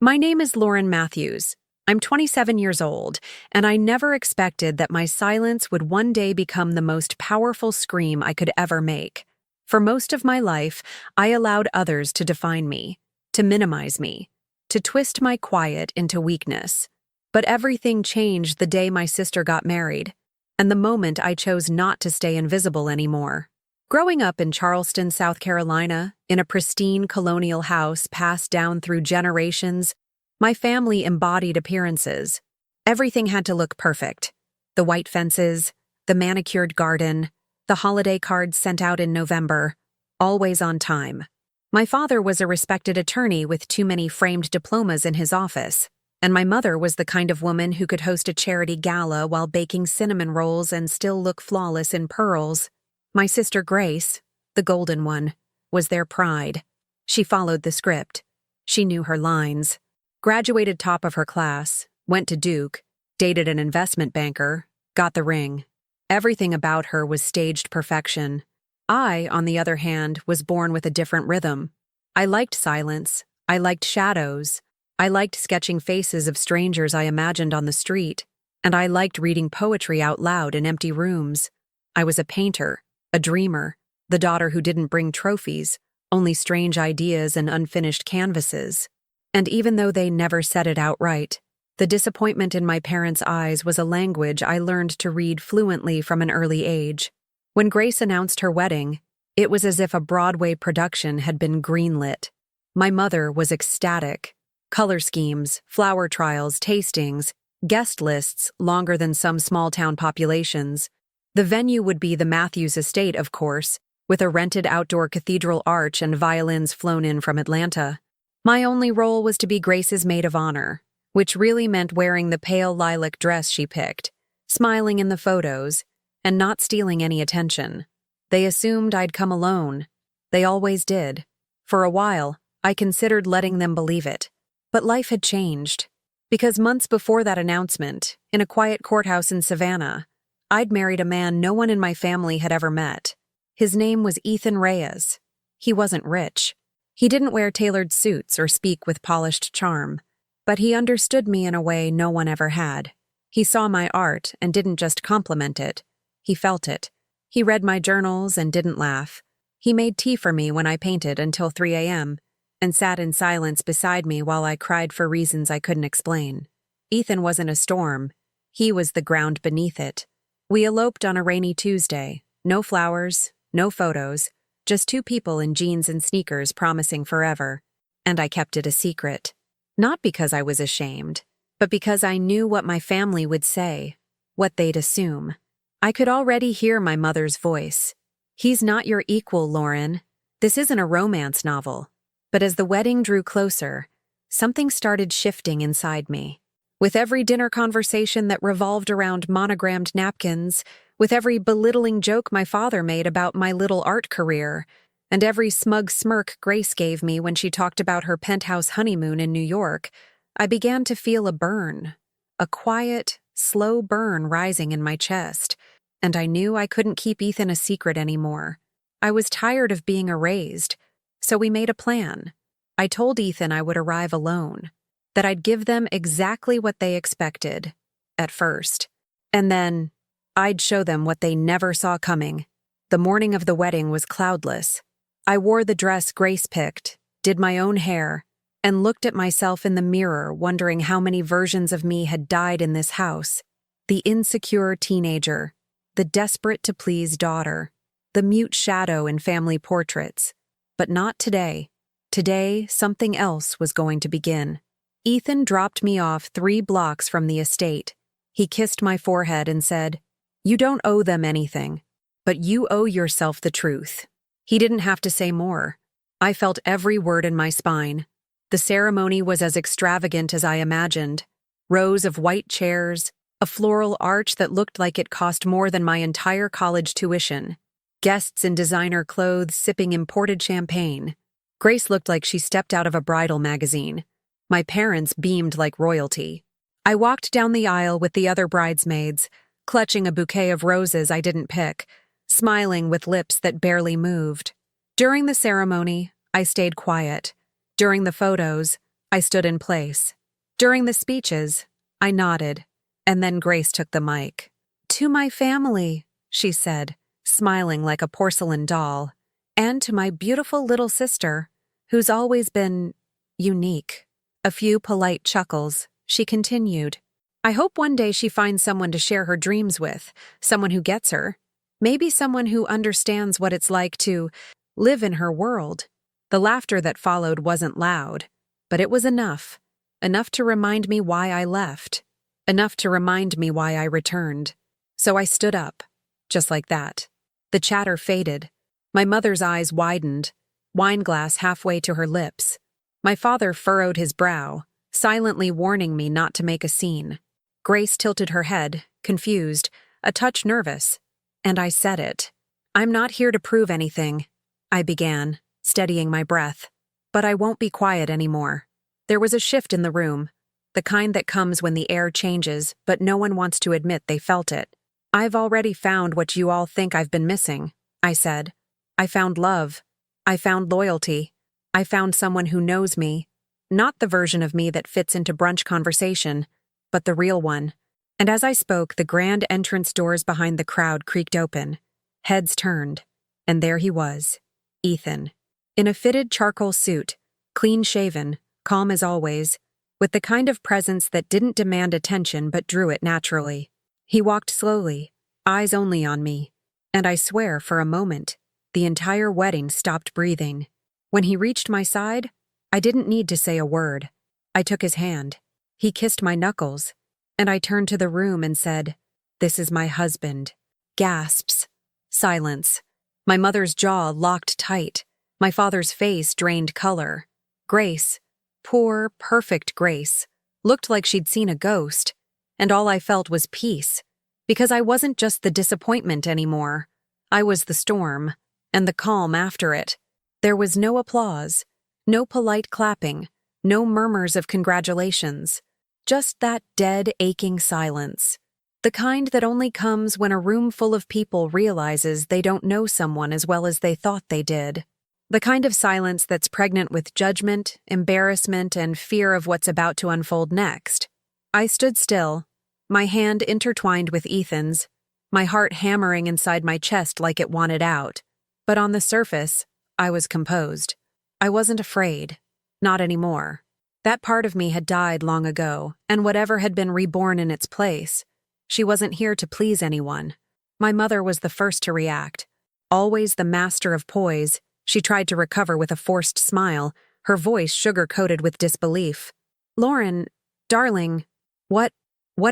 My name is Lauren Matthews. I'm 27 years old, and I never expected that my silence would one day become the most powerful scream I could ever make. For most of my life, I allowed others to define me, to minimize me, to twist my quiet into weakness. But everything changed the day my sister got married, and the moment I chose not to stay invisible anymore. Growing up in Charleston, South Carolina, in a pristine colonial house passed down through generations, my family embodied appearances. Everything had to look perfect. The white fences, the manicured garden, the holiday cards sent out in November, always on time. My father was a respected attorney with too many framed diplomas in his office, and my mother was the kind of woman who could host a charity gala while baking cinnamon rolls and still look flawless in pearls. My sister Grace, the golden one, was their pride. She followed the script. She knew her lines. Graduated top of her class, went to Duke, dated an investment banker, got the ring. Everything about her was staged perfection. I, on the other hand, was born with a different rhythm. I liked silence. I liked shadows. I liked sketching faces of strangers I imagined on the street. And I liked reading poetry out loud in empty rooms. I was a painter, a dreamer, the daughter who didn't bring trophies, only strange ideas and unfinished canvases. And even though they never said it outright, the disappointment in my parents' eyes was a language I learned to read fluently from an early age. When Grace announced her wedding, it was as if a Broadway production had been greenlit. My mother was ecstatic. Color schemes, flower trials, tastings, guest lists longer than some small-town populations. The venue would be the Matthews estate, of course, with a rented outdoor cathedral arch and violins flown in from Atlanta. My only role was to be Grace's maid of honor, which really meant wearing the pale lilac dress she picked, smiling in the photos, and not stealing any attention. They assumed I'd come alone. They always did. For a while, I considered letting them believe it. But life had changed. Because months before that announcement, in a quiet courthouse in Savannah, I'd married a man no one in my family had ever met. His name was Ethan Reyes. He wasn't rich. He didn't wear tailored suits or speak with polished charm, but he understood me in a way no one ever had. He saw my art and didn't just compliment it. He felt it. He read my journals and didn't laugh. He made tea for me when I painted until 3 a.m. and sat in silence beside me while I cried for reasons I couldn't explain. Ethan wasn't a storm. He was the ground beneath it. We eloped on a rainy Tuesday. No flowers, no photos. Just two people in jeans and sneakers promising forever. And I kept it a secret. Not because I was ashamed, but because I knew what my family would say, what they'd assume. I could already hear my mother's voice. "He's not your equal, Lauren. This isn't a romance novel." But as the wedding drew closer, something started shifting inside me. With every dinner conversation that revolved around monogrammed napkins, with every belittling joke my father made about my little art career, and every smug smirk Grace gave me when she talked about her penthouse honeymoon in New York, I began to feel a burn, a quiet, slow burn rising in my chest, and I knew I couldn't keep Ethan a secret anymore. I was tired of being erased, so we made a plan. I told Ethan I would arrive alone, that I'd give them exactly what they expected, at first, and then I'd show them what they never saw coming. The morning of the wedding was cloudless. I wore the dress Grace picked, did my own hair, and looked at myself in the mirror wondering how many versions of me had died in this house. The insecure teenager, the desperate-to-please daughter, the mute shadow in family portraits. But not today. Today, something else was going to begin. Ethan dropped me off 3 blocks from the estate. He kissed my forehead and said, "You don't owe them anything, but you owe yourself the truth." He didn't have to say more. I felt every word in my spine. The ceremony was as extravagant as I imagined. Rows of white chairs, a floral arch that looked like it cost more than my entire college tuition. Guests in designer clothes sipping imported champagne. Grace looked like she stepped out of a bridal magazine. My parents beamed like royalty. I walked down the aisle with the other bridesmaids, clutching a bouquet of roses I didn't pick, smiling with lips that barely moved. During the ceremony, I stayed quiet. During the photos, I stood in place. During the speeches, I nodded, and then Grace took the mic. "To my family," she said, smiling like a porcelain doll, "and to my beautiful little sister, who's always been unique." A few polite chuckles, she continued. "I hope one day she finds someone to share her dreams with, someone who gets her. Maybe someone who understands what it's like to live in her world." The laughter that followed wasn't loud, but it was enough. Enough to remind me why I left. Enough to remind me why I returned. So I stood up, just like that. The chatter faded. My mother's eyes widened, wineglass halfway to her lips. My father furrowed his brow, silently warning me not to make a scene. Grace tilted her head, confused, a touch nervous. And I said it. "I'm not here to prove anything," I began, steadying my breath. "But I won't be quiet anymore." There was a shift in the room, the kind that comes when the air changes, but no one wants to admit they felt it. "I've already found what you all think I've been missing," I said. "I found love. I found loyalty. I found someone who knows me. Not the version of me that fits into brunch conversation, but the real one." And as I spoke, the grand entrance doors behind the crowd creaked open. Heads turned, and there he was, Ethan. In a fitted charcoal suit, clean-shaven, calm as always, with the kind of presence that didn't demand attention but drew it naturally. He walked slowly, eyes only on me, and I swear, for a moment, the entire wedding stopped breathing. When he reached my side, I didn't need to say a word. I took his hand. He kissed my knuckles, and I turned to the room and said, "This is my husband." Gasps. Silence. My mother's jaw locked tight. My father's face drained color. Grace, poor, perfect Grace, looked like she'd seen a ghost, and all I felt was peace, because I wasn't just the disappointment anymore. I was the storm, and the calm after it. There was no applause, no polite clapping, no murmurs of congratulations, just that dead, aching silence. The kind that only comes when a room full of people realizes they don't know someone as well as they thought they did. The kind of silence that's pregnant with judgment, embarrassment, and fear of what's about to unfold next. I stood still, my hand intertwined with Ethan's, my heart hammering inside my chest like it wanted out. But on the surface, I was composed. I wasn't afraid. Not anymore. That part of me had died long ago, and whatever had been reborn in its place. She wasn't here to please anyone. My mother was the first to react. Always the master of poise, she tried to recover with a forced smile, her voice sugar-coated with disbelief. "Lauren, darling, what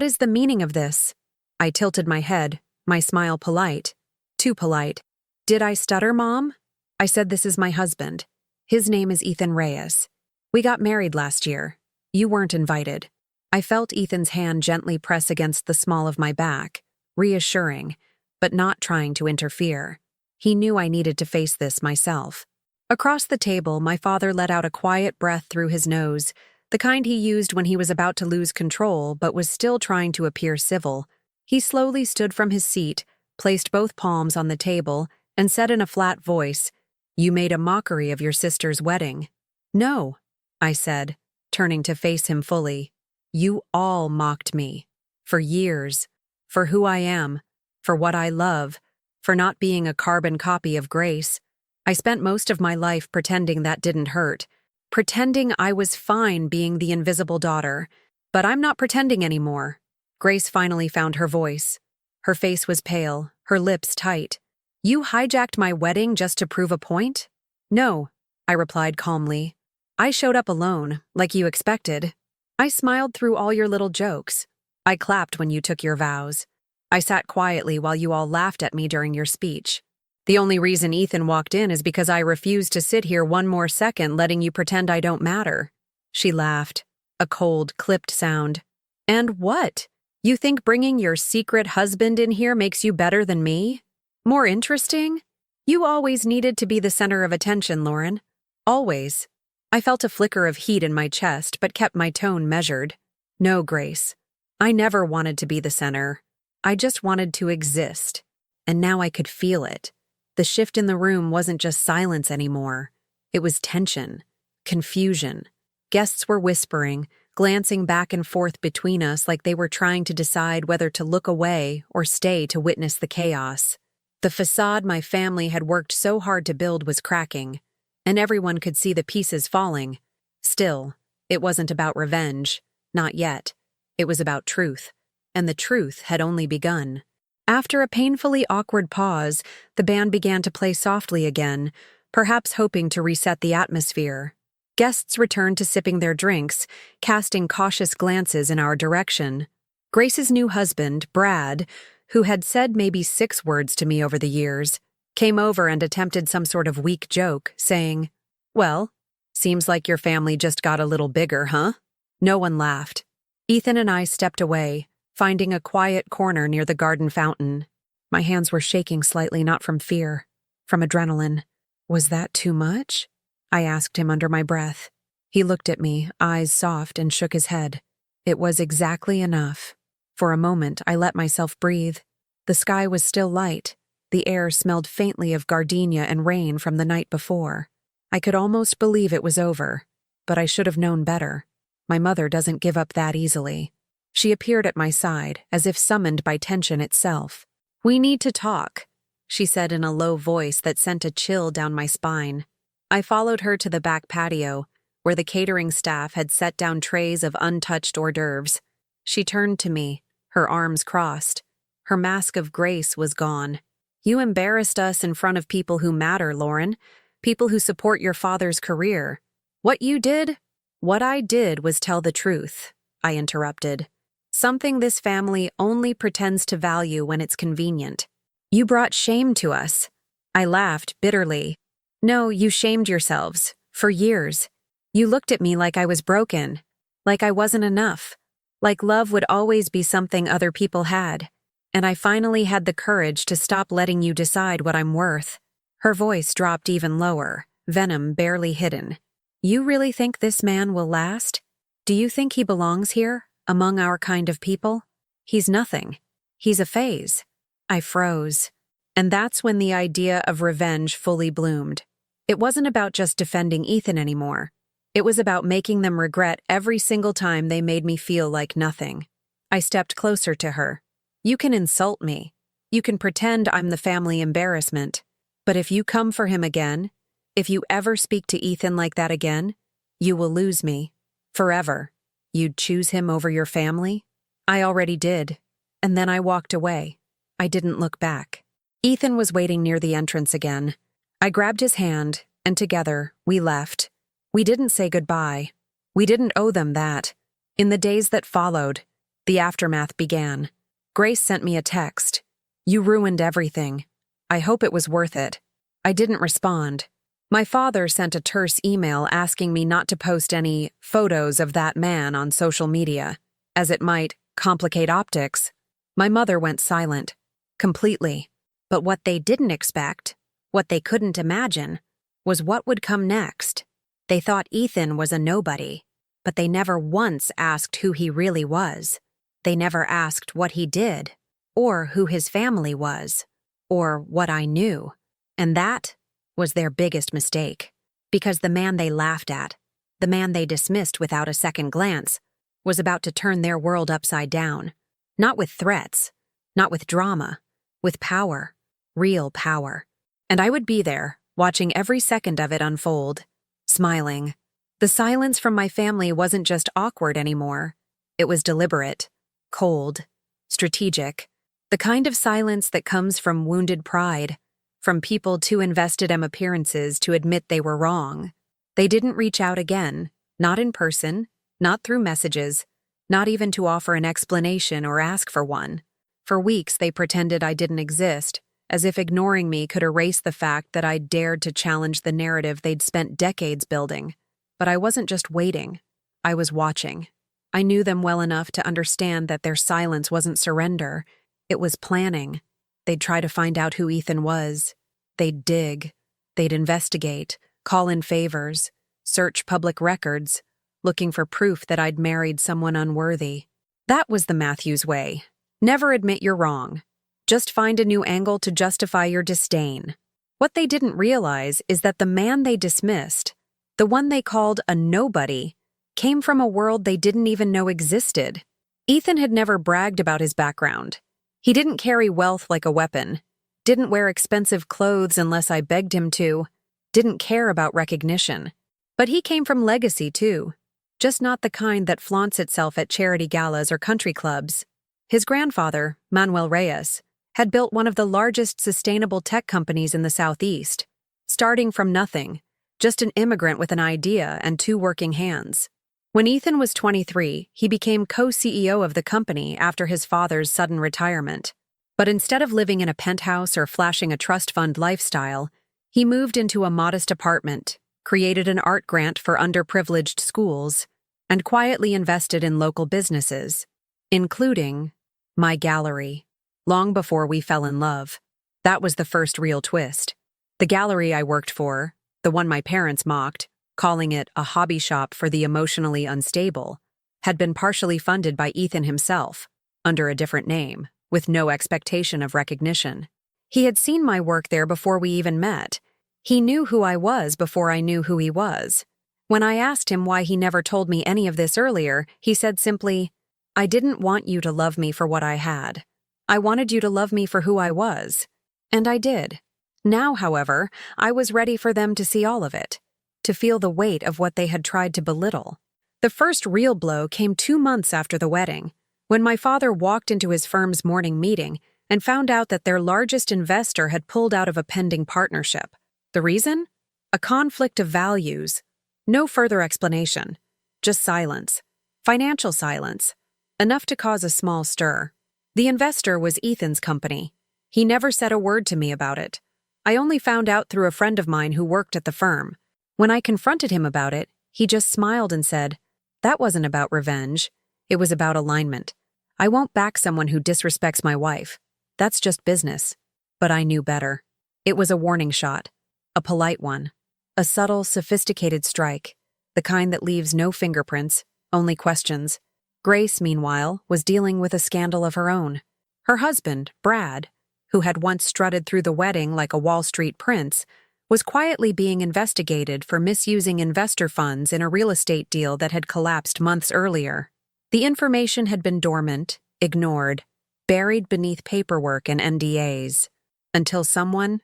is the meaning of this?" I tilted my head, my smile polite. Too polite. "Did I stutter, Mom?" I said, "This is my husband. His name is Ethan Reyes. We got married last year. You weren't invited." I felt Ethan's hand gently press against the small of my back, reassuring, but not trying to interfere. He knew I needed to face this myself. Across the table, my father let out a quiet breath through his nose, the kind he used when he was about to lose control but was still trying to appear civil. He slowly stood from his seat, placed both palms on the table, and said in a flat voice, "You made a mockery of your sister's wedding." "No," I said, turning to face him fully. "You all mocked me. For years. For who I am. For what I love. For not being a carbon copy of Grace. I spent most of my life pretending that didn't hurt. Pretending I was fine being the invisible daughter. But I'm not pretending anymore." Grace finally found her voice. Her face was pale, her lips tight. "You hijacked my wedding just to prove a point?" "No," I replied calmly. "I showed up alone, like you expected. I smiled through all your little jokes. I clapped when you took your vows. I sat quietly while you all laughed at me during your speech. The only reason Ethan walked in is because I refused to sit here one more second letting you pretend I don't matter." She laughed, a cold, clipped sound. "And what? You think bringing your secret husband in here makes you better than me? More interesting? You always needed to be the center of attention, Lauren. Always." I felt a flicker of heat in my chest, but kept my tone measured. "No, Grace. I never wanted to be the center. I just wanted to exist. And now I could feel it. The shift in the room wasn't just silence anymore. It was tension, confusion, Guests were whispering, glancing back and forth between us like they were trying to decide whether to look away or stay to witness the chaos. The facade my family had worked so hard to build was cracking, and everyone could see the pieces falling. Still, it wasn't about revenge. Not yet. It was about truth. And the truth had only begun. After a painfully awkward pause, the band began to play softly again, perhaps hoping to reset the atmosphere. Guests returned to sipping their drinks, casting cautious glances in our direction. Grace's new husband, Brad, who had said maybe 6 words to me over the years, came over and attempted some sort of weak joke, saying, "Well, seems like your family just got a little bigger, huh?" No one laughed. Ethan and I stepped away, finding a quiet corner near the garden fountain. My hands were shaking slightly, not from fear, from adrenaline. "Was that too much?" I asked him under my breath. He looked at me, eyes soft, and shook his head. It was exactly enough. For a moment, I let myself breathe. The sky was still light. The air smelled faintly of gardenia and rain from the night before. I could almost believe it was over, but I should have known better. My mother doesn't give up that easily. She appeared at my side, as if summoned by tension itself. "We need to talk," she said in a low voice that sent a chill down my spine. I followed her to the back patio, where the catering staff had set down trays of untouched hors d'oeuvres. She turned to me, her arms crossed. Her mask of grace was gone. "You embarrassed us in front of people who matter, Lauren. People who support your father's career. What you did?" "What I did was tell the truth," I interrupted. "Something this family only pretends to value when it's convenient. You brought shame to us." I laughed bitterly. "No, you shamed yourselves. For years. You looked at me like I was broken. Like I wasn't enough. Like love would always be something other people had. And I finally had the courage to stop letting you decide what I'm worth." Her voice dropped even lower, venom barely hidden. "You really think this man will last? Do you think he belongs here, among our kind of people? He's nothing. He's a phase." I froze. And that's when the idea of revenge fully bloomed. It wasn't about just defending Ethan anymore. It was about making them regret every single time they made me feel like nothing. I stepped closer to her. "You can insult me. You can pretend I'm the family embarrassment. But if you come for him again, if you ever speak to Ethan like that again, you will lose me. Forever. You'd choose him over your family?" I already did. And then I walked away. I didn't look back. Ethan was waiting near the entrance again. I grabbed his hand, and together, we left. We didn't say goodbye. We didn't owe them that. In the days that followed, the aftermath began. Grace sent me a text. "You ruined everything. I hope it was worth it." I didn't respond. My father sent a terse email asking me not to post any photos of that man on social media, as it might complicate optics. My mother went silent. Completely. But what they didn't expect, what they couldn't imagine, was what would come next. They thought Ethan was a nobody, but they never once asked who he really was. They never asked what he did, or who his family was, or what I knew. And that was their biggest mistake. Because the man they laughed at, the man they dismissed without a second glance, was about to turn their world upside down. Not with threats, not with drama, with power, real power. And I would be there, watching every second of it unfold, smiling. The silence from my family wasn't just awkward anymore. It was deliberate, cold, strategic. The kind of silence that comes from wounded pride, from people too invested in appearances to admit they were wrong. They didn't reach out again, not in person, not through messages, not even to offer an explanation or ask for one. For weeks they pretended I didn't exist, as if ignoring me could erase the fact that I'd dared to challenge the narrative they'd spent decades building. But I wasn't just waiting. I was watching. I knew them well enough to understand that their silence wasn't surrender. It was planning. They'd try to find out who Ethan was. They'd dig. They'd investigate, call in favors, search public records, looking for proof that I'd married someone unworthy. That was the Matthews way. Never admit you're wrong. Just find a new angle to justify your disdain. What they didn't realize is that the man they dismissed, the one they called a nobody, came from a world they didn't even know existed. Ethan had never bragged about his background. He didn't carry wealth like a weapon, didn't wear expensive clothes unless I begged him to, didn't care about recognition. But he came from legacy too, just not the kind that flaunts itself at charity galas or country clubs. His grandfather, Manuel Reyes, had built one of the largest sustainable tech companies in the Southeast, starting from nothing, just an immigrant with an idea and 2 working hands. When Ethan was 23, he became co-CEO of the company after his father's sudden retirement. But instead of living in a penthouse or flashing a trust fund lifestyle, he moved into a modest apartment, created an art grant for underprivileged schools, and quietly invested in local businesses, including my gallery. Long before we fell in love. That was the first real twist. The gallery I worked for, the one my parents mocked, calling it a hobby shop for the emotionally unstable, had been partially funded by Ethan himself, under a different name, with no expectation of recognition. He had seen my work there before we even met. He knew who I was before I knew who he was. When I asked him why he never told me any of this earlier, he said simply, "I didn't want you to love me for what I had. I wanted you to love me for who I was." And I did. Now, however, I was ready for them to see all of it, to feel the weight of what they had tried to belittle. The first real blow came 2 months after the wedding, when my father walked into his firm's morning meeting and found out that their largest investor had pulled out of a pending partnership. The reason? A conflict of values. No further explanation. Just silence. Financial silence. Enough to cause a small stir. The investor was Ethan's company. He never said a word to me about it. I only found out through a friend of mine who worked at the firm. When I confronted him about it, he just smiled and said, "That wasn't about revenge. It was about alignment. I won't back someone who disrespects my wife. That's just business." But I knew better. It was a warning shot. A polite one. A subtle, sophisticated strike. The kind that leaves no fingerprints, only questions. Grace, meanwhile, was dealing with a scandal of her own. Her husband, Brad, who had once strutted through the wedding like a Wall Street prince, was quietly being investigated for misusing investor funds in a real estate deal that had collapsed months earlier. The information had been dormant, ignored, buried beneath paperwork and NDAs, until someone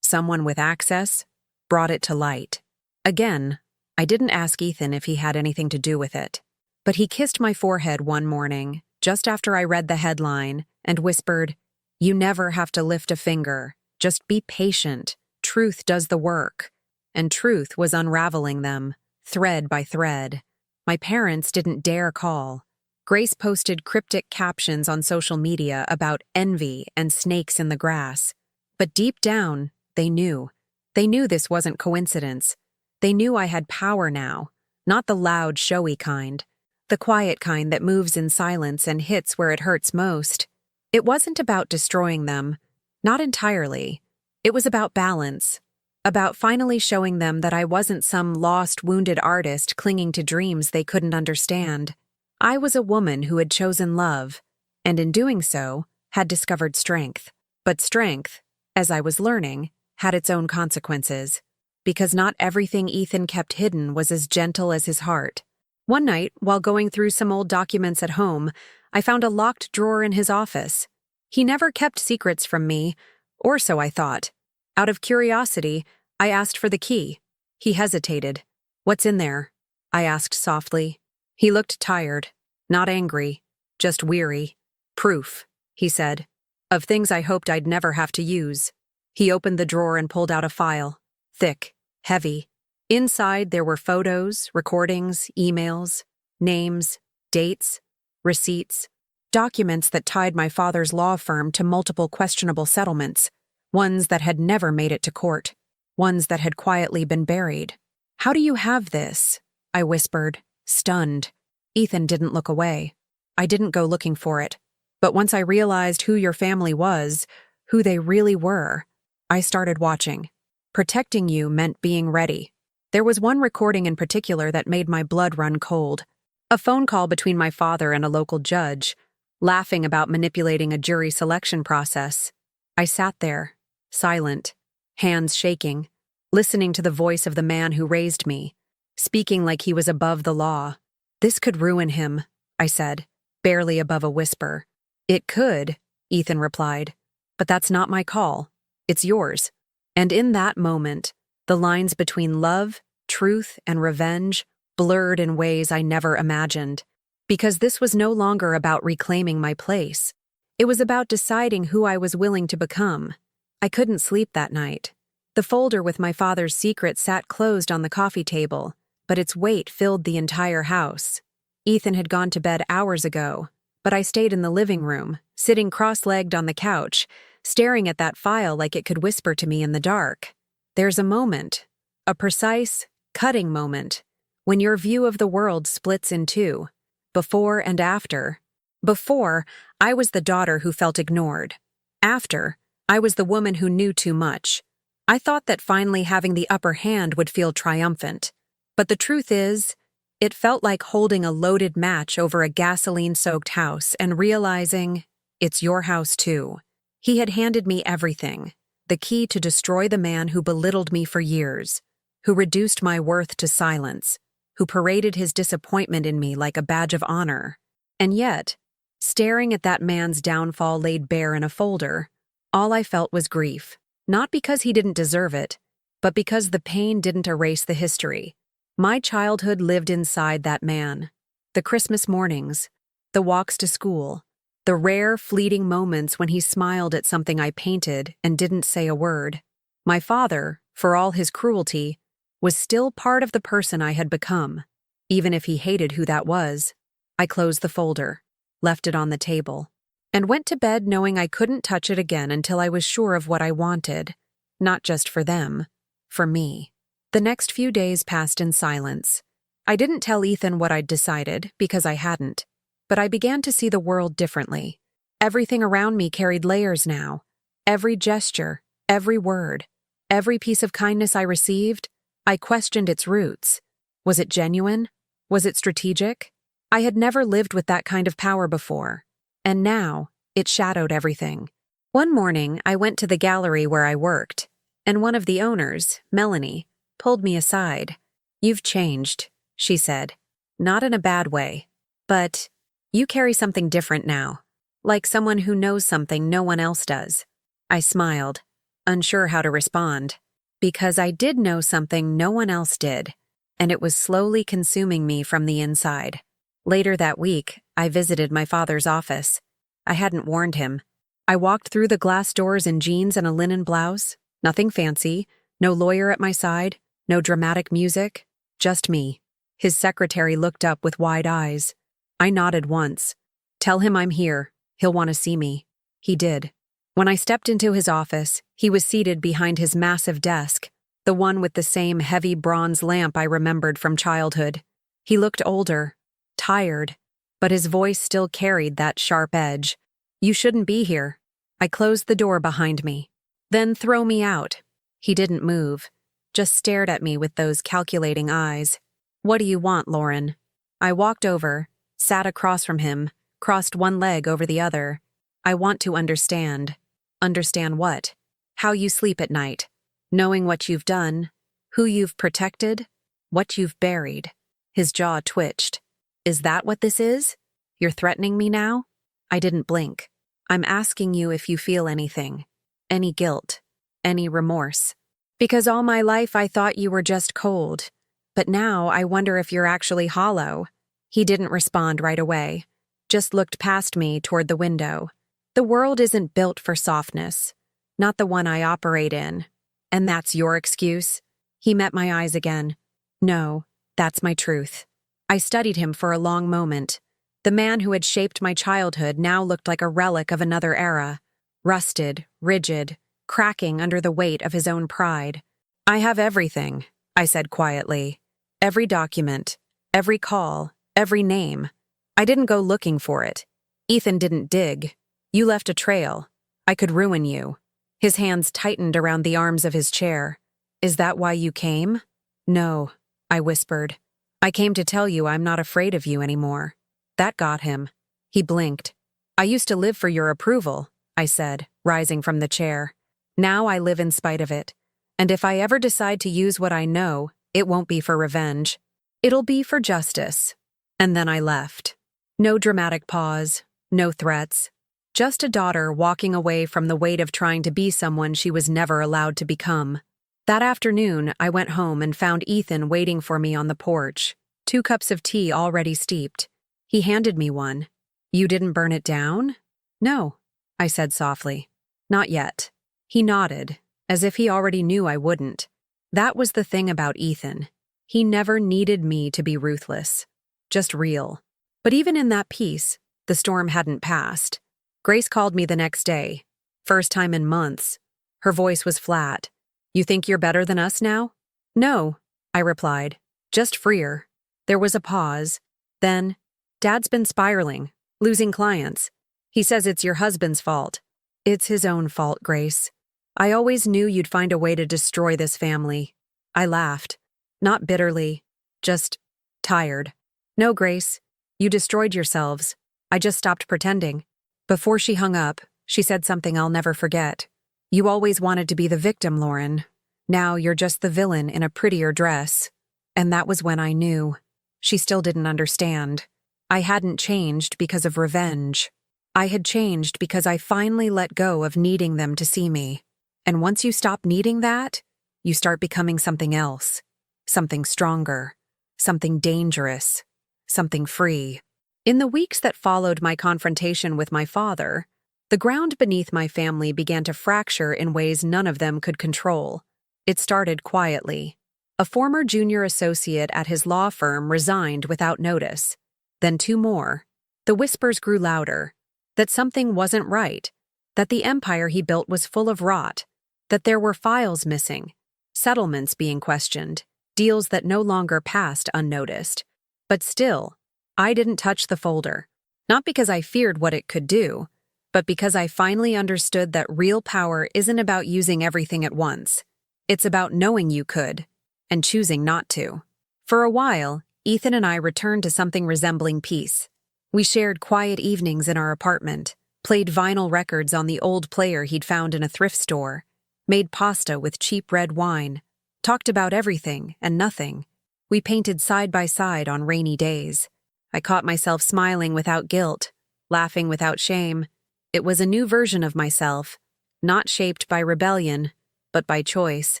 with access, brought it to light. Again, I didn't ask Ethan if he had anything to do with it. But he kissed my forehead one morning, just after I read the headline, and whispered, "You never have to lift a finger. Just be patient. Truth does the work." And truth was unraveling them, thread by thread. My parents didn't dare call. Grace posted cryptic captions on social media about envy and snakes in the grass. But deep down, they knew. They knew this wasn't coincidence. They knew I had power now, not the loud, showy kind. The quiet kind that moves in silence and hits where it hurts most. It wasn't about destroying them. Not entirely. It was about balance. About finally showing them that I wasn't some lost, wounded artist clinging to dreams they couldn't understand. I was a woman who had chosen love, and in doing so, had discovered strength. But strength, as I was learning, had its own consequences. Because not everything Ethan kept hidden was as gentle as his heart. One night, while going through some old documents at home, I found a locked drawer in his office. He never kept secrets from me, or so I thought. Out of curiosity, I asked for the key. He hesitated. "What's in there?" I asked softly. He looked tired, not angry, just weary. "Proof," he said, "of things I hoped I'd never have to use." He opened the drawer and pulled out a file. Thick, heavy. Inside there were photos, recordings, emails, names, dates, receipts, documents that tied my father's law firm to multiple questionable settlements, ones that had never made it to court, ones that had quietly been buried. "How do you have this?" I whispered, stunned. Ethan didn't look away. "I didn't go looking for it. But once I realized who your family was, who they really were, I started watching. Protecting you meant being ready." There was one recording in particular that made my blood run cold. A phone call between my father and a local judge, laughing about manipulating a jury selection process. I sat there, silent, hands shaking, listening to the voice of the man who raised me, speaking like he was above the law. "This could ruin him," I said, barely above a whisper. "It could," Ethan replied, "but that's not my call. It's yours." And in that moment, the lines between love, truth, and revenge blurred in ways I never imagined. Because this was no longer about reclaiming my place. It was about deciding who I was willing to become. I couldn't sleep that night. The folder with my father's secret sat closed on the coffee table, but its weight filled the entire house. Ethan had gone to bed hours ago, but I stayed in the living room, sitting cross-legged on the couch, staring at that file like it could whisper to me in the dark. There's a moment, a precise, cutting moment, when your view of the world splits in two, before and after. Before, I was the daughter who felt ignored. After, I was the woman who knew too much. I thought that finally having the upper hand would feel triumphant. But the truth is, it felt like holding a loaded match over a gasoline-soaked house and realizing, it's your house too. He had handed me everything, the key to destroy the man who belittled me for years, who reduced my worth to silence, who paraded his disappointment in me like a badge of honor. And yet, staring at that man's downfall laid bare in a folder, all I felt was grief. Not because he didn't deserve it, but because the pain didn't erase the history. My childhood lived inside that man. The Christmas mornings, the walks to school, the rare, fleeting moments when he smiled at something I painted and didn't say a word. My father, for all his cruelty, was still part of the person I had become, even if he hated who that was. I closed the folder, left it on the table, and went to bed knowing I couldn't touch it again until I was sure of what I wanted, not just for them, for me. The next few days passed in silence. I didn't tell Ethan what I'd decided, because I hadn't, but I began to see the world differently. Everything around me carried layers now. Every gesture, every word, every piece of kindness I received, I questioned its roots. Was it genuine? Was it strategic? I had never lived with that kind of power before, and now it shadowed everything. One morning, I went to the gallery where I worked, and one of the owners, Melanie, pulled me aside. "You've changed," she said. "Not in a bad way, but you carry something different now, like someone who knows something no one else does." I smiled, unsure how to respond, because I did know something no one else did, and it was slowly consuming me from the inside. Later that week, I visited my father's office. I hadn't warned him. I walked through the glass doors in jeans and a linen blouse. Nothing fancy, no lawyer at my side, no dramatic music, just me. His secretary looked up with wide eyes. I nodded once. "Tell him I'm here. He'll want to see me." He did. When I stepped into his office, he was seated behind his massive desk, the one with the same heavy bronze lamp I remembered from childhood. He looked older, tired, but his voice still carried that sharp edge. "You shouldn't be here." I closed the door behind me. "Then throw me out." He didn't move, just stared at me with those calculating eyes. "What do you want, Lauren?" I walked over, sat across from him, crossed one leg over the other. "I want to understand." "Understand what?" "How you sleep at night. Knowing what you've done, who you've protected, what you've buried." His jaw twitched. "Is that what this is? You're threatening me now?" I didn't blink. "I'm asking you if you feel anything. Any guilt. Any remorse. Because all my life I thought you were just cold. But now I wonder if you're actually hollow." He didn't respond right away, just looked past me toward the window. "The world isn't built for softness. Not the one I operate in. And that's your excuse?" He met my eyes again. "No, that's my truth." I studied him for a long moment. The man who had shaped my childhood now looked like a relic of another era. Rusted, rigid, cracking under the weight of his own pride. "I have everything," I said quietly. "Every document, every call, every name. I didn't go looking for it. Ethan didn't dig. You left a trail. I could ruin you." His hands tightened around the arms of his chair. "Is that why you came?" "No," I whispered. "I came to tell you I'm not afraid of you anymore." That got him. He blinked. "I used to live for your approval," I said, rising from the chair. "Now I live in spite of it. And if I ever decide to use what I know, it won't be for revenge. It'll be for justice." And then I left. No dramatic pause, no threats. Just a daughter walking away from the weight of trying to be someone she was never allowed to become. That afternoon, I went home and found Ethan waiting for me on the porch, 2 cups of tea already steeped. He handed me one. "You didn't burn it down?" "No," I said softly. "Not yet." He nodded, as if he already knew I wouldn't. That was the thing about Ethan. He never needed me to be ruthless. Just real. But even in that peace, the storm hadn't passed. Grace called me the next day. First time in months. Her voice was flat. "You think you're better than us now?" "No," I replied. "Just freer." There was a pause. Then, "Dad's been spiraling, losing clients. He says it's your husband's fault." "It's his own fault, Grace. I always knew you'd find a way to destroy this family." I laughed. Not bitterly, just tired. "No, Grace. You destroyed yourselves. I just stopped pretending." Before she hung up, she said something I'll never forget. "You always wanted to be the victim, Lauren. Now you're just the villain in a prettier dress." And that was when I knew. She still didn't understand. I hadn't changed because of revenge. I had changed because I finally let go of needing them to see me. And once you stop needing that, you start becoming something else. Something stronger. Something dangerous. Something free. In the weeks that followed my confrontation with my father, the ground beneath my family began to fracture in ways none of them could control. It started quietly. A former junior associate at his law firm resigned without notice. Then 2 more. The whispers grew louder. That something wasn't right. That the empire he built was full of rot. That there were files missing. Settlements being questioned. Deals that no longer passed unnoticed. But still, I didn't touch the folder. Not because I feared what it could do, but because I finally understood that real power isn't about using everything at once. It's about knowing you could, and choosing not to. For a while, Ethan and I returned to something resembling peace. We shared quiet evenings in our apartment, played vinyl records on the old player he'd found in a thrift store, made pasta with cheap red wine, talked about everything and nothing. We painted side by side on rainy days. I caught myself smiling without guilt, laughing without shame. It was a new version of myself, not shaped by rebellion, but by choice.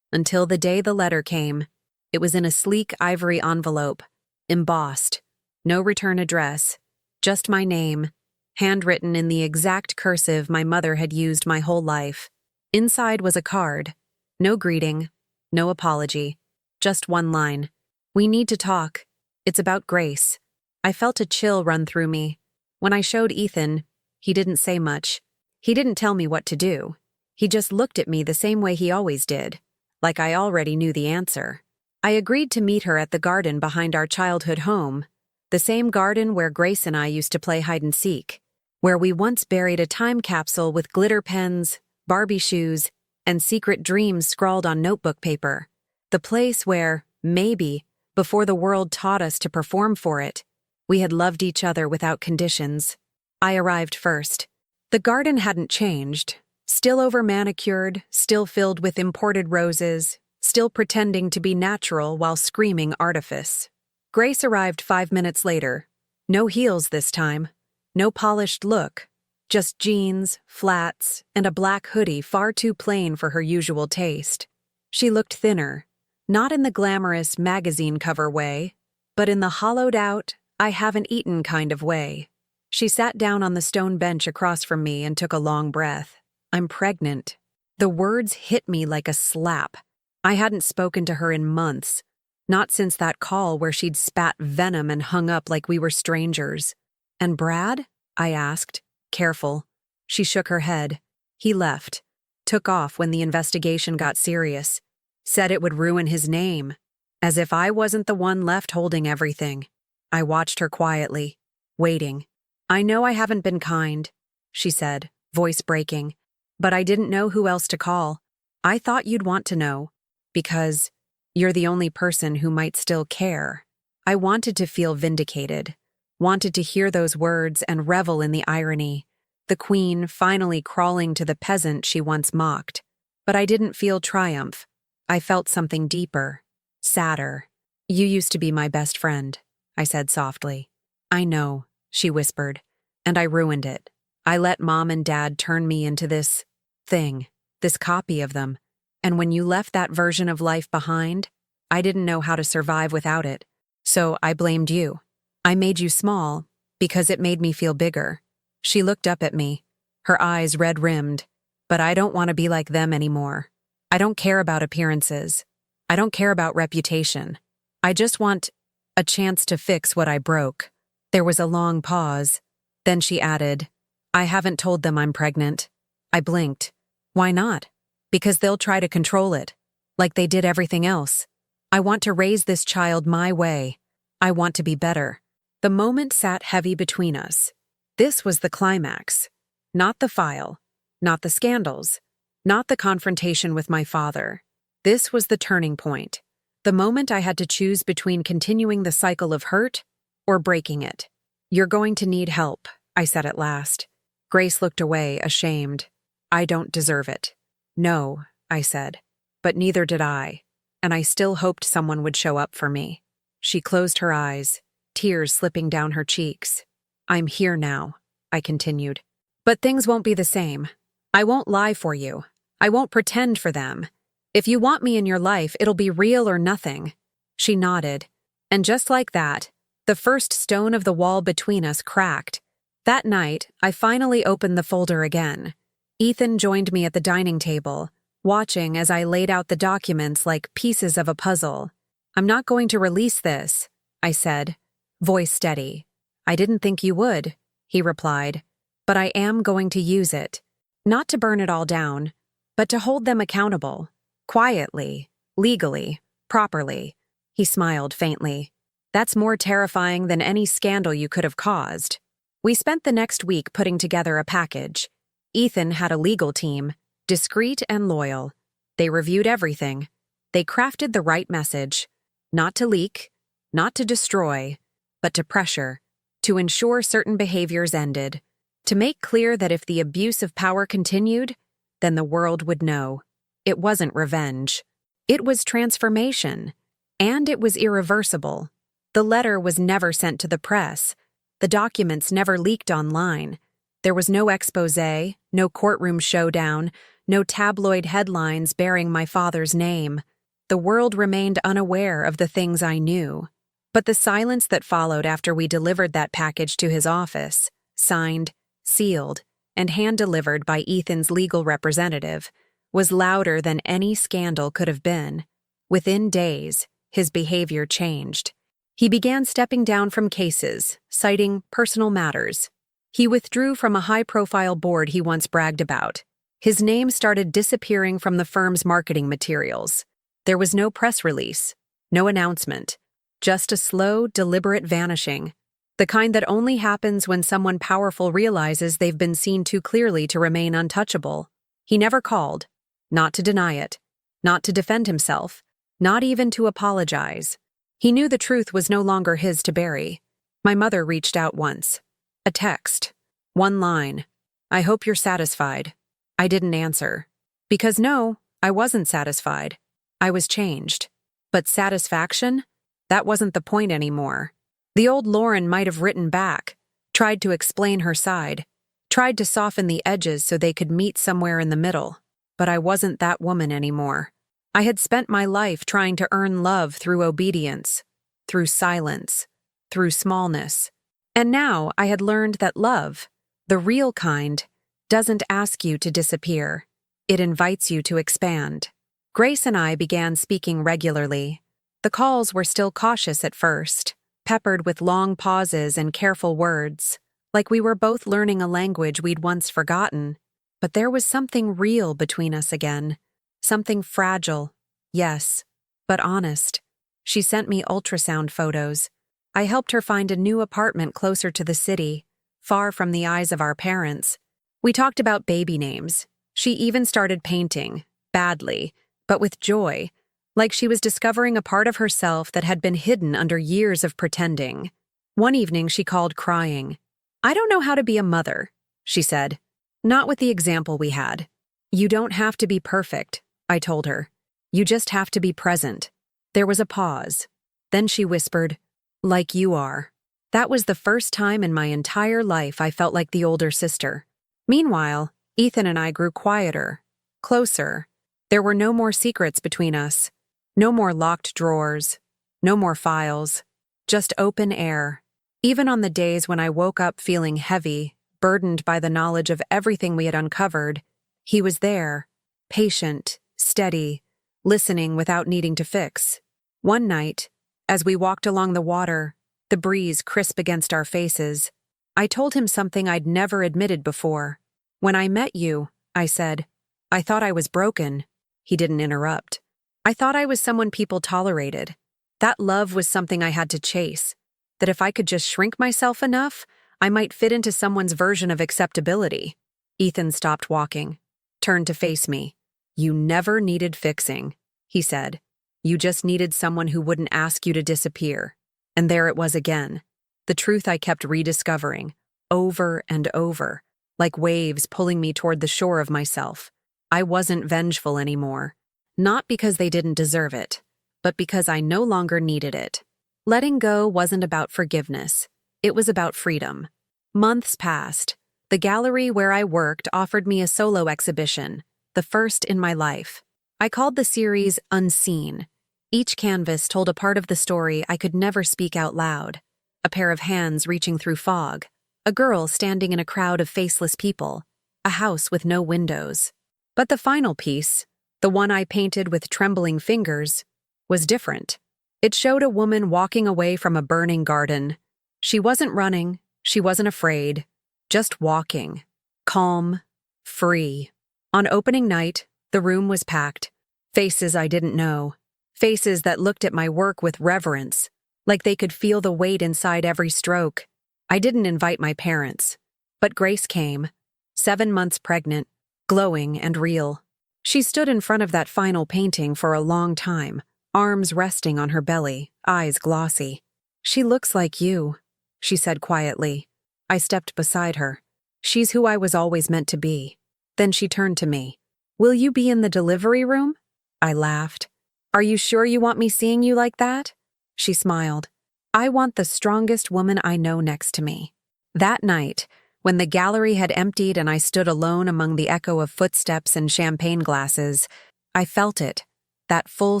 Until the day the letter came. It was in a sleek ivory envelope, embossed. No return address, just my name, handwritten in the exact cursive my mother had used my whole life. Inside was a card. No greeting, no apology, just one line. "We need to talk. It's about Grace." I felt a chill run through me. When I showed Ethan, he didn't say much. He didn't tell me what to do. He just looked at me the same way he always did, like I already knew the answer. I agreed to meet her at the garden behind our childhood home, the same garden where Grace and I used to play hide-and-seek, where we once buried a time capsule with glitter pens, Barbie shoes, and secret dreams scrawled on notebook paper. The place where, maybe, before the world taught us to perform for it, we had loved each other without conditions. I arrived first. The garden hadn't changed. Still over-manicured, still filled with imported roses, still pretending to be natural while screaming artifice. Grace arrived 5 minutes later. No heels this time. No polished look. Just jeans, flats, and a black hoodie far too plain for her usual taste. She looked thinner, not in the glamorous magazine cover way, but in the hollowed-out, I haven't eaten kind of way. She sat down on the stone bench across from me and took a long breath. "I'm pregnant." The words hit me like a slap. I hadn't spoken to her in months, not since that call where she'd spat venom and hung up like we were strangers. "And Brad?" I asked, careful. She shook her head. "He left. Took off when the investigation got serious. Said it would ruin his name. As if I wasn't the one left holding everything." I watched her quietly, waiting. "I know I haven't been kind," she said, voice breaking, "but I didn't know who else to call. I thought you'd want to know, because you're the only person who might still care." I wanted to feel vindicated, wanted to hear those words and revel in the irony, the queen finally crawling to the peasant she once mocked. But I didn't feel triumph. I felt something deeper, sadder. "You used to be my best friend." I said softly. I know, she whispered. And I ruined it. I let Mom and Dad turn me into this thing, this copy of them. And when you left that version of life behind, I didn't know how to survive without it. So I blamed you. I made you small because it made me feel bigger. She looked up at me, her eyes red-rimmed. But I don't want to be like them anymore. I don't care about appearances. I don't care about reputation. I just want a chance to fix what I broke. There was a long pause. Then she added, I haven't told them I'm pregnant. I blinked. Why not? Because they'll try to control it, like they did everything else. I want to raise this child my way. I want to be better. The moment sat heavy between us. This was the climax. Not the file, not the scandals, not the confrontation with my father. This was the turning point. The moment I had to choose between continuing the cycle of hurt or breaking it. You're going to need help, I said at last. Grace looked away, ashamed. I don't deserve it. No, I said. But neither did I. And I still hoped someone would show up for me. She closed her eyes, tears slipping down her cheeks. I'm here now, I continued. But things won't be the same. I won't lie for you. I won't pretend for them. If you want me in your life, it'll be real or nothing. She nodded. And just like that, the first stone of the wall between us cracked. That night, I finally opened the folder again. Ethan joined me at the dining table, watching as I laid out the documents like pieces of a puzzle. I'm not going to release this, I said, voice steady. I didn't think you would, he replied. But I am going to use it. Not to burn it all down, but to hold them accountable. Quietly, legally, properly. He smiled faintly. That's more terrifying than any scandal you could have caused. We spent the next week putting together a package. Ethan had a legal team, discreet and loyal. They reviewed everything. They crafted the right message. Not to leak, not to destroy, but to pressure, to ensure certain behaviors ended, to make clear that if the abuse of power continued, then the world would know. It wasn't revenge. It was transformation. And it was irreversible. The letter was never sent to the press. The documents never leaked online. There was no exposé, no courtroom showdown, no tabloid headlines bearing my father's name. The world remained unaware of the things I knew. But the silence that followed after we delivered that package to his office, signed, sealed, and hand-delivered by Ethan's legal representative, was louder than any scandal could have been. Within days, his behavior changed. He began stepping down from cases, citing personal matters. He withdrew from a high-profile board he once bragged about. His name started disappearing from the firm's marketing materials. There was no press release, no announcement, just a slow, deliberate vanishing, the kind that only happens when someone powerful realizes they've been seen too clearly to remain untouchable. He never called, not to deny it, not to defend himself, not even to apologize. He knew the truth was no longer his to bury. My mother reached out once. A text. One line. I hope you're satisfied. I didn't answer. Because no, I wasn't satisfied. I was changed. But satisfaction? That wasn't the point anymore. The old Lauren might have written back, tried to explain her side, tried to soften the edges so they could meet somewhere in the middle. But I wasn't that woman anymore. I had spent my life trying to earn love through obedience, through silence, through smallness. And now I had learned that love, the real kind, doesn't ask you to disappear. It invites you to expand. Grace and I began speaking regularly. The calls were still cautious at first, peppered with long pauses and careful words, like we were both learning a language we'd once forgotten. But there was something real between us again. Something fragile, yes, but honest. She sent me ultrasound photos. I helped her find a new apartment closer to the city, far from the eyes of our parents. We talked about baby names. She even started painting, badly, but with joy, like she was discovering a part of herself that had been hidden under years of pretending. One evening she called crying. I don't know how to be a mother, she said. Not with the example we had. You don't have to be perfect, I told her. You just have to be present. There was a pause. Then she whispered, Like you are. That was the first time in my entire life I felt like the older sister. Meanwhile, Ethan and I grew quieter, closer. There were no more secrets between us. No more locked drawers. No more files. Just open air. Even on the days when I woke up feeling heavy, burdened by the knowledge of everything we had uncovered, he was there, patient, steady, listening without needing to fix. One night, as we walked along the water, the breeze crisp against our faces, I told him something I'd never admitted before. When I met you, I said, I thought I was broken. He didn't interrupt. I thought I was someone people tolerated. That love was something I had to chase. That if I could just shrink myself enough, I might fit into someone's version of acceptability. Ethan stopped walking, turned to face me. You never needed fixing, he said. You just needed someone who wouldn't ask you to disappear. And there it was again. The truth I kept rediscovering, over and over, like waves pulling me toward the shore of myself. I wasn't vengeful anymore. Not because they didn't deserve it, but because I no longer needed it. Letting go wasn't about forgiveness. It was about freedom. Months passed. The gallery where I worked offered me a solo exhibition, the first in my life. I called the series Unseen. Each canvas told a part of the story I could never speak out loud. A pair of hands reaching through fog. A girl standing in a crowd of faceless people. A house with no windows. But the final piece, the one I painted with trembling fingers, was different. It showed a woman walking away from a burning garden. She wasn't running, she wasn't afraid, just walking. Calm, free. On opening night, the room was packed. Faces I didn't know. Faces that looked at my work with reverence, like they could feel the weight inside every stroke. I didn't invite my parents. But Grace came, 7 months pregnant, glowing and real. She stood in front of that final painting for a long time, arms resting on her belly, eyes glossy. She looks like you, she said quietly. I stepped beside her. She's who I was always meant to be. Then she turned to me. Will you be in the delivery room? I laughed. Are you sure you want me seeing you like that? She smiled. I want the strongest woman I know next to me. That night, when the gallery had emptied and I stood alone among the echo of footsteps and champagne glasses, I felt it, that full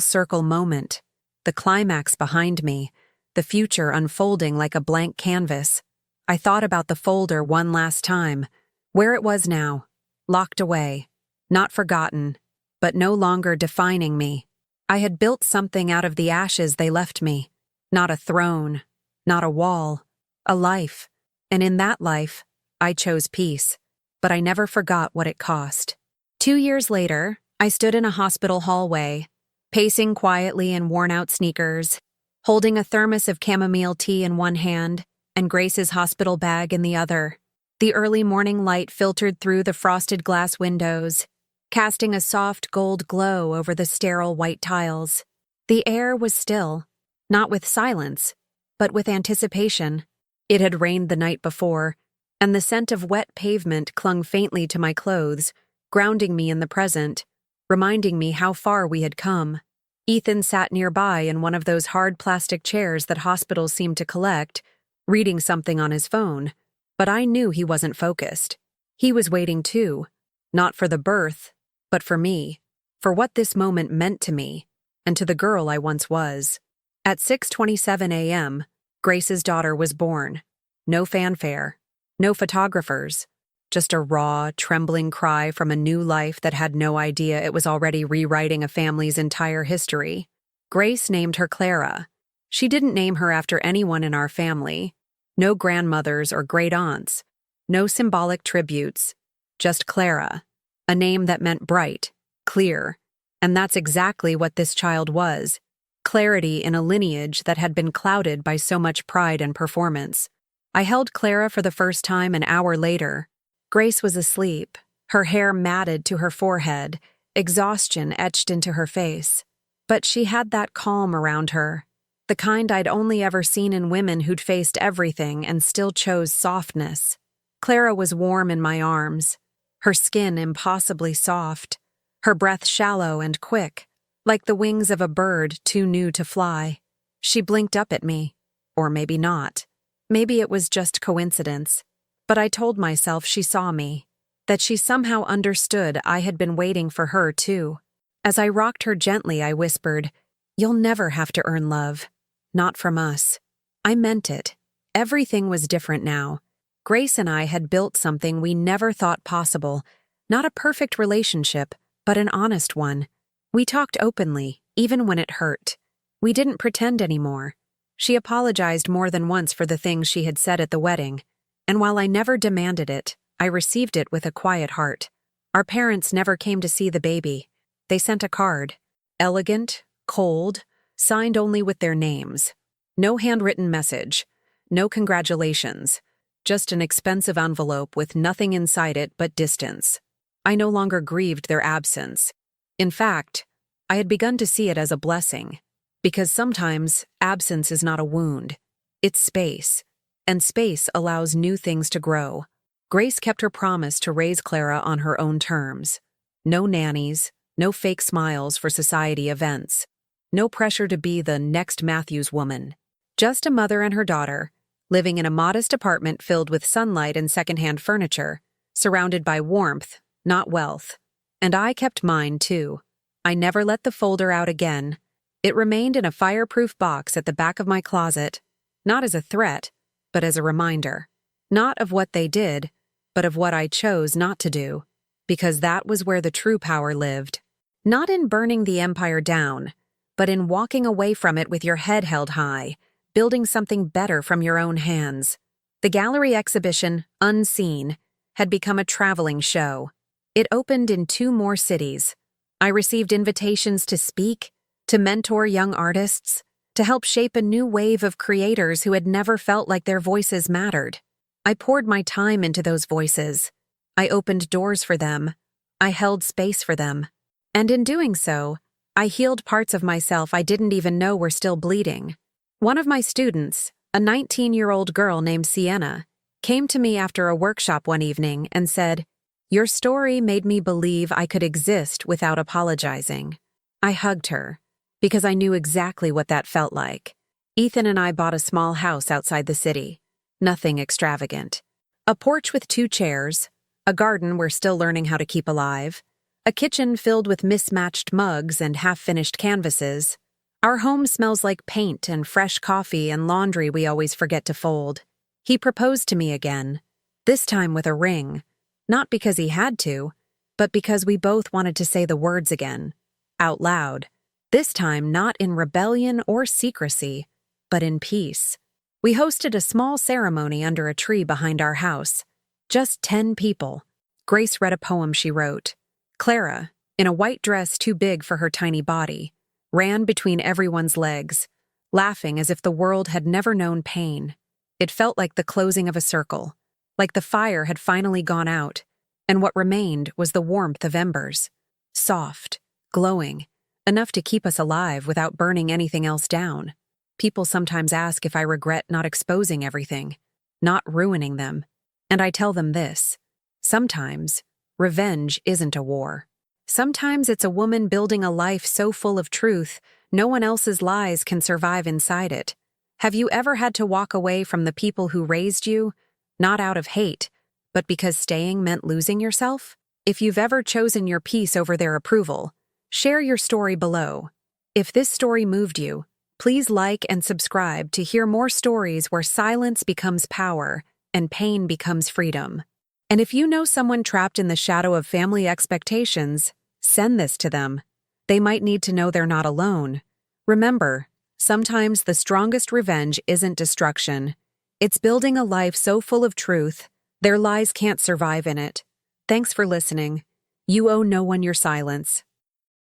circle moment, the climax behind me, the future unfolding like a blank canvas. I thought about the folder one last time, where it was now, locked away, not forgotten, but no longer defining me. I had built something out of the ashes they left me. Not a throne, not a wall, a life. And in that life, I chose peace. But I never forgot what it cost. 2 years later, I stood in a hospital hallway, pacing quietly in worn-out sneakers, holding a thermos of chamomile tea in one hand and Grace's hospital bag in the other. The early morning light filtered through the frosted glass windows, casting a soft gold glow over the sterile white tiles. The air was still, not with silence, but with anticipation. It had rained the night before, and the scent of wet pavement clung faintly to my clothes, grounding me in the present, reminding me how far we had come. Ethan sat nearby in one of those hard plastic chairs that hospitals seem to collect, reading something on his phone, but I knew he wasn't focused. He was waiting too, not for the birth, but for me, for what this moment meant to me, and to the girl I once was. At 6:27 a.m., Grace's daughter was born. No fanfare, no photographers, just a raw, trembling cry from a new life that had no idea it was already rewriting a family's entire history. Grace named her Clara. She didn't name her after anyone in our family. No grandmothers or great-aunts. No symbolic tributes. Just Clara. A name that meant bright, clear. And that's exactly what this child was. Clarity in a lineage that had been clouded by so much pride and performance. I held Clara for the first time an hour later. Grace was asleep, her hair matted to her forehead, exhaustion etched into her face. But she had that calm around her, the kind I'd only ever seen in women who'd faced everything and still chose softness. Clara was warm in my arms, her skin impossibly soft, her breath shallow and quick, like the wings of a bird too new to fly. She blinked up at me, Or maybe not. Maybe it was just coincidence. But I told myself she saw me, that she somehow understood I had been waiting for her too. As I rocked her gently, I whispered, "You'll never have to earn love. Not from us." I meant it. Everything was different now. Grace and I had built something we never thought possible. Not a perfect relationship, but an honest one. We talked openly, even when it hurt. We didn't pretend anymore. She apologized more than once for the things she had said at the wedding, and while I never demanded it, I received it with a quiet heart. Our parents never came to see the baby. They sent a card. Elegant, cold, signed only with their names. No handwritten message. No congratulations. Just an expensive envelope with nothing inside it but distance. I no longer grieved their absence. In fact, I had begun to see it as a blessing, because sometimes absence is not a wound. It's space, and space allows new things to grow. Grace kept her promise to raise Clara on her own terms. No nannies, no fake smiles for society events. No pressure to be the next Matthews woman. Just a mother and her daughter, living in a modest apartment filled with sunlight and secondhand furniture, surrounded by warmth, not wealth. And I kept mine, too. I never let the folder out again. It remained in a fireproof box at the back of my closet, not as a threat, but as a reminder. Not of what they did, but of what I chose not to do, because that was where the true power lived. Not in burning the empire down, but in walking away from it with your head held high, building something better from your own hands. The gallery exhibition, Unseen, had become a traveling show. It opened in 2 more cities. I received invitations to speak, to mentor young artists, to help shape a new wave of creators who had never felt like their voices mattered. I poured my time into those voices. I opened doors for them. I held space for them. And in doing so, I healed parts of myself I didn't even know were still bleeding. One of my students, a 19-year-old girl named Sienna, came to me after a workshop one evening and said, "Your story made me believe I could exist without apologizing." I hugged her, because I knew exactly what that felt like. Ethan and I bought a small house outside the city. Nothing extravagant. A porch with 2 chairs, a garden we're still learning how to keep alive, a kitchen filled with mismatched mugs and half-finished canvases. Our home smells like paint and fresh coffee and laundry we always forget to fold. He proposed to me again, this time with a ring, not because he had to, but because we both wanted to say the words again, out loud, this time not in rebellion or secrecy, but in peace. We hosted a small ceremony under a tree behind our house. Just 10 people. Grace read a poem she wrote. Clara, in a white dress too big for her tiny body, ran between everyone's legs, laughing as if the world had never known pain. It felt like the closing of a circle, like the fire had finally gone out, and what remained was the warmth of embers. Soft, glowing, enough to keep us alive without burning anything else down. People sometimes ask if I regret not exposing everything, not ruining them, and I tell them this. Sometimes, revenge isn't a war. Sometimes it's a woman building a life so full of truth, no one else's lies can survive inside it. Have you ever had to walk away from the people who raised you, not out of hate, but because staying meant losing yourself? If you've ever chosen your peace over their approval, share your story below. If this story moved you, please like and subscribe to hear more stories where silence becomes power and pain becomes freedom. And if you know someone trapped in the shadow of family expectations, send this to them. They might need to know they're not alone. Remember, sometimes the strongest revenge isn't destruction. It's building a life so full of truth, their lies can't survive in it. Thanks for listening. You owe no one your silence.